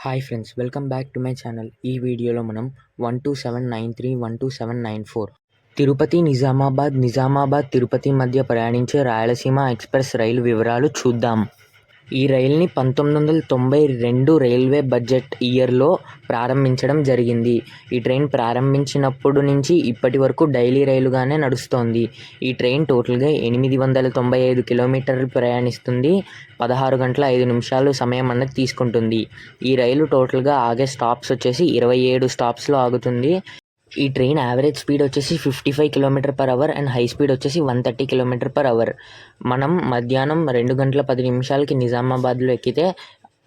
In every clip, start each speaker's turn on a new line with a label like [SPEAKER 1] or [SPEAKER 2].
[SPEAKER 1] Hi friends, welcome back to my channel. ఈ వీడియోలో మనం 12793, 12794 తిరుపతి నిజామాబాద్, నిజామాబాద్ తిరుపతి మధ్య ప్రయాణించే రాయలసీమ ఎక్స్ప్రెస్ రైలు వివరాలు చూద్దాం. ఈ రైలుని 1992 రైల్వే బడ్జెట్ ఇయర్లో ప్రారంభించడం జరిగింది. ఈ ట్రైన్ ప్రారంభించినప్పుడు నుంచి ఇప్పటి వరకు డైలీ రైలుగానే నడుస్తోంది. ఈ ట్రైన్ టోటల్గా 895 కిలోమీటర్లు ప్రయాణిస్తుంది. 16 గంటల 5 నిమిషాలు సమయం అన్నది తీసుకుంటుంది. ఈ రైలు టోటల్గా ఆగే స్టాప్స్ వచ్చేసి 27 స్టాప్స్లో ఆగుతుంది. ఈ ట్రైన్ యావరేజ్ స్పీడ్ వచ్చేసి 55 km/h అండ్ హై స్పీడ్ వచ్చేసి 130 km/h. మనం మధ్యాహ్నం 2 గంటల 10 నిమిషాలకి నిజామాబాద్లో ఎక్కితే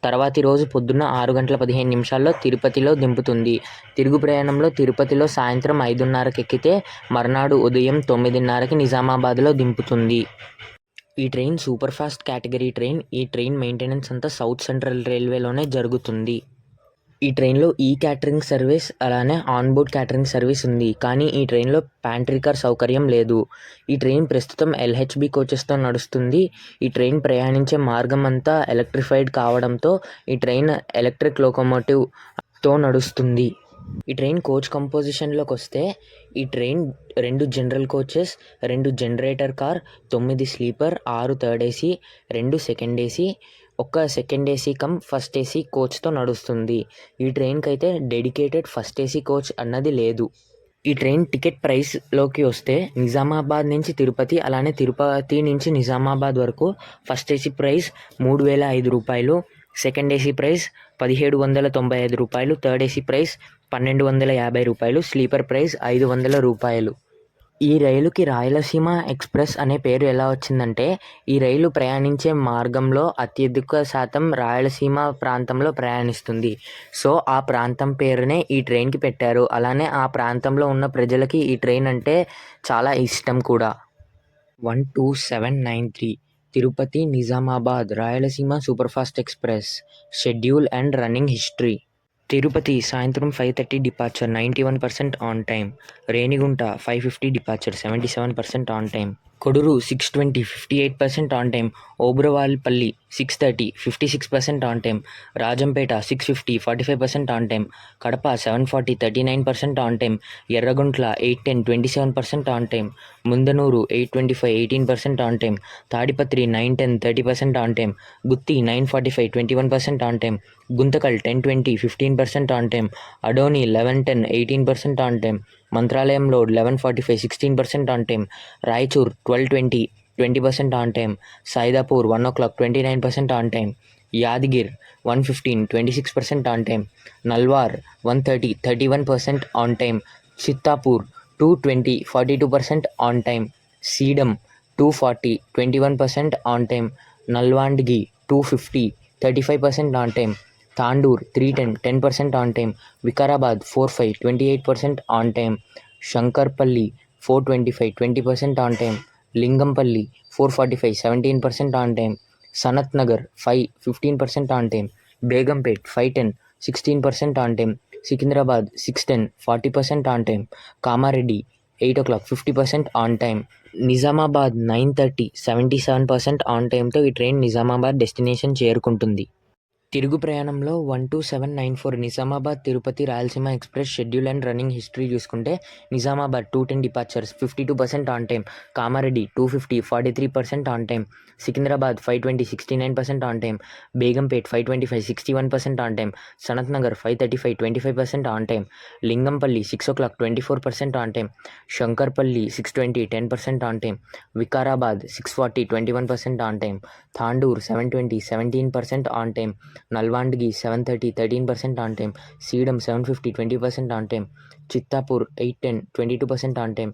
[SPEAKER 1] తర్వాతి రోజు పొద్దున్న 6 గంటల 15 నిమిషాల్లో తిరుపతిలో దింపుతుంది. తిరుగు ప్రయాణంలో తిరుపతిలో సాయంత్రం 5:30కి ఎక్కితే మర్నాడు ఉదయం 9:30కి నిజామాబాద్లో దింపుతుంది. ఈ train super fast category train. ఈ ట్రైన్ మెయింటెనెన్స్ అంతా సౌత్ సెంట్రల్ రైల్వేలోనే జరుగుతుంది. ఈ ట్రైన్లో క్యాటరింగ్ సర్వీస్ అలానే ఆన్బోర్డ్ క్యాటరింగ్ సర్వీస్ ఉంది. కానీ ఈ ట్రైన్లో ప్యాంట్రీ కార్ సౌకర్యం లేదు. ఈ ట్రైన్ ప్రస్తుతం LHB కోచెస్తో నడుస్తుంది. ఈ ట్రైన్ ప్రయాణించే మార్గం అంతా ఎలక్ట్రిఫైడ్ కావడంతో ఈ ట్రైన్ ఎలక్ట్రిక్ లోకోమోటివ్తో నడుస్తుంది. ఈ ట్రైన్ కోచ్ కంపోజిషన్లోకి వస్తే ఈ train 2 general coaches, 2 generator car, 9 sleeper, 6 third AC, 2 second AC, ఒక second AC cum first AC కోచ్తో నడుస్తుంది. ఈ ట్రైన్కి అయితే డెడికేటెడ్ ఫస్ట్ ఏసీ కోచ్ అన్నది లేదు. ఈ ట్రైన్ టికెట్ ప్రైస్లోకి వస్తే నిజామాబాద్ నుంచి తిరుపతి అలానే తిరుపతి నుంచి నిజామాబాద్ వరకు ఫస్ట్ ఏసీ ప్రైస్ 3,005 రూపాయలు, సెకండ్ ఏసీ ప్రైస్ 1,795 రూపాయలు, థర్డ్ ఏసీ ప్రైస్ 1,250 రూపాయలు, స్లీపర్ ప్రైస్ 500 రూపాయలు. ఈ రైలుకి రాయలసీమ ఎక్స్ప్రెస్ అనే పేరు ఎలా వచ్చిందంటే ఈ రైలు ప్రయాణించే మార్గంలో అత్యధిక శాతం రాయలసీమ ప్రాంతంలో ప్రయాణిస్తుంది. సో ఆ ప్రాంతం పేరునే ఈ ట్రైన్కి పెట్టారు. అలానే ఆ ప్రాంతంలో ఉన్న ప్రజలకి ఈ ట్రైన్ అంటే చాలా ఇష్టం కూడా. 12793 Tirupati Nizamabad Rayalaseema superfast express. Schedule and running history. Tirupati సాయంత్రం 5:30 departure 91% on time. Renigunta 5:50 departure 77% on time. Koduru 6:20 58% on time. Obravalpalli 6:30 56% on time. Rajampet 6:50 45% on time. Kadapa 7:40 39% on time. Erraguntla 8:10 27% on time. Mundanur 8:25 18% on time. Tadipatri 9:10 30% on time. Gooty 9:45 21% on time. Guntakal 10:20 15% on time. Adoni 11:10 18% on time. Mantralayam road 11:45 16% on time. Raichur 12:20 20% on time. Saidapur 1 o'clock 29% on time. Yadgir 1:15 26% on time. Nalwar 1:30 31% on time. Chittapur 2:20 42% on time. Sedam 2:40 21% on time. Nalwandgi 2:50 35% on time. Tandur 3:10 10% on time. Vikarabad 4:5 28% on time. Shankarpalli 4:25 20% on time. Lingampalli 4:45 17% on time. Sanath Nagar 5 15% on time. Begumpet 5:10 16% on time. Secunderabad 6:10 40% on time. Kamareddy 8 o'clock 50% on time. Nizamabad 9:30 77% on టైంతో ఈ train Nizamabad destination చేరుకుంటుంది. తిరుగు ప్రయాణంలో 12794 Nizamabad Tirupati Rayalaseema express schedule and running history చూసుకుంటే Nizamabad 2:10 departures 52% on time. Kamareddy 2:50 43% on time. Secunderabad 5:20 69% on time. Begumpet 5:25 61% on time. Sanath Nagar 5:35 25% on time. Lingampalli 6 o'clock 24% on time. Shankarpalli 6:20 10% on time. Vikarabad 6:40 21% on time. Tandur 7:20 17% on time. Nalwandgi 7:30 13% on time. Sedam 7:50 20% on time. Chittapur 8:10 22% on time.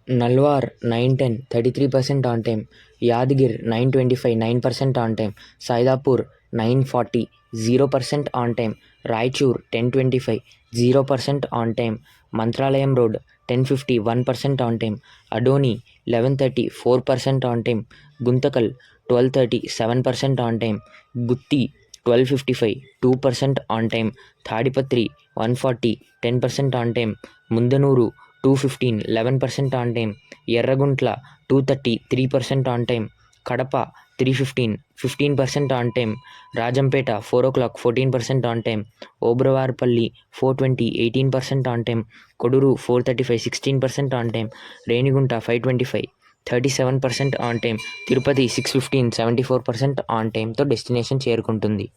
[SPEAKER 1] Nalwar 9:10 33% on time. Yadgir 9:25 9% on time. Saidapur 9:40 0% on time. Raichur 10:25 0% on time. Mantralayam road 10:50 1% on time. Adoni 11:30 4% on time. Guntakal 12:30 7% on time. Gooty 12:55 2% on time. Tadipatri 1:40 10% on time. Mundanur 2:15 11% on time. Yerraguntla 2:30 3% on time. Kadapa 3:15 15% on time, Rajampet 4:00 14% on time, Obravaripalli 4:20 18% on time, Koduru 4:35 16% on time, Renigunta 5:25 37% on time, Tirupati 6:15 74% on టైంతో destination చేరుకుంటుంది.